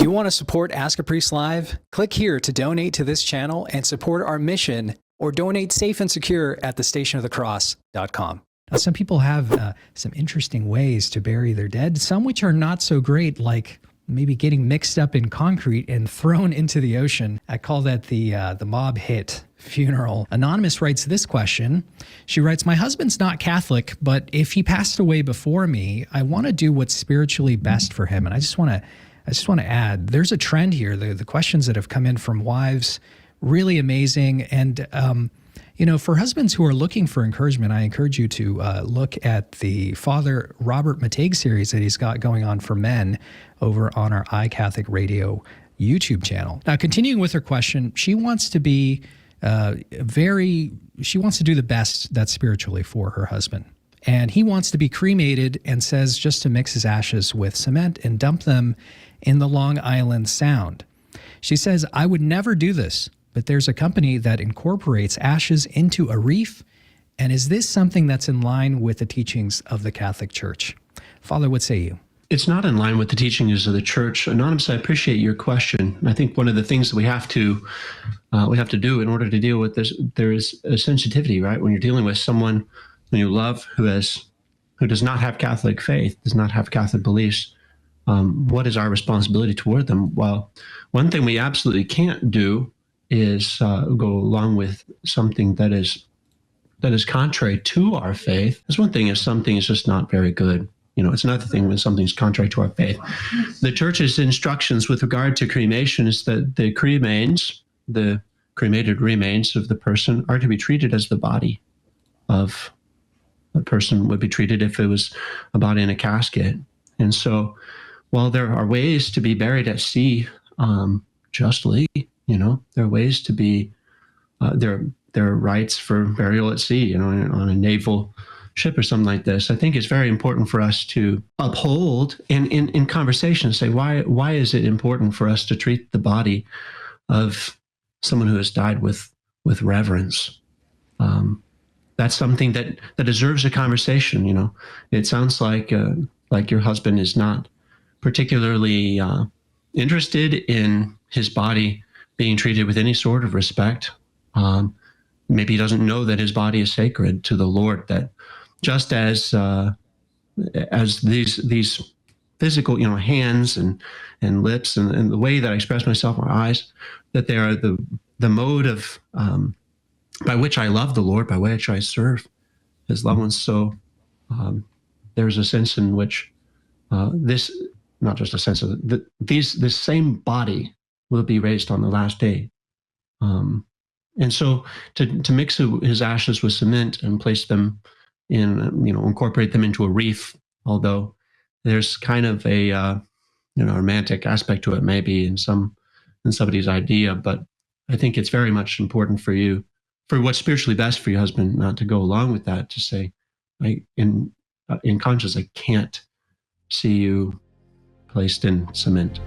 Do you want to support Ask a Priest Live? Click here to donate to this channel and support our mission, or donate safe and secure at thestationofthecross.com. Now, some people have some interesting ways to bury their dead, some which are not so great, like maybe getting mixed up in concrete and thrown into the ocean. I call that the mob hit funeral. Anonymous writes this question. She writes, my husband's not Catholic, but if he passed away before me, I want to do what's spiritually best for him. And I just want to add, there's a trend here. The questions that have come in from wives, really amazing. And, for husbands who are looking for encouragement, I encourage you to look at the Father Robert Matague series that he's got going on for men over on our iCatholic Radio YouTube channel. Now, continuing with her question, she wants to be she wants to do the best that's spiritually for her husband. And he wants to be cremated and says just to mix his ashes with cement and dump them in the Long Island Sound. She says, I would never do this, but there's a company that incorporates ashes into a reef. And is this something that's in line with the teachings of the Catholic Church? Father, what say you? It's not in line with the teachings of the Church. Anonymous, I appreciate your question. I think one of the things that we have to do in order to deal with this, there is a sensitivity, right? When you're dealing with someone who you love who does not have Catholic faith, does not have Catholic beliefs, what is our responsibility toward them? Well, one thing we absolutely can't do is go along with something that is contrary to our faith. It's one thing if something is just not very good. It's another thing when something's contrary to our faith. The Church's instructions with regard to cremation is that the cremated remains of the person are to be treated as the body of a person would be treated if it was a body in a casket. And so while there are ways to be buried at sea justly, there are ways to be, there are rights for burial at sea, on a naval ship or something like this. I think it's very important for us to uphold and in conversation say, why is it important for us to treat the body of someone who has died with reverence? That's something that deserves a conversation. It sounds like your husband is not particularly interested in his body being treated with any sort of respect. Maybe he doesn't know that his body is sacred to the Lord, that just as these physical, hands and lips and the way that I express myself, my eyes, that they are the mode of by which I love the Lord, by which I serve His loved ones. So there's a sense in which this same body will be raised on the last day. And so to mix his ashes with cement and place them in, incorporate them into a reef, although there's kind of a, romantic aspect to it, maybe in somebody's idea, but I think it's very much important for you, for what's spiritually best for your husband, not to go along with that, to say, in conscience, I can't see you placed in cement.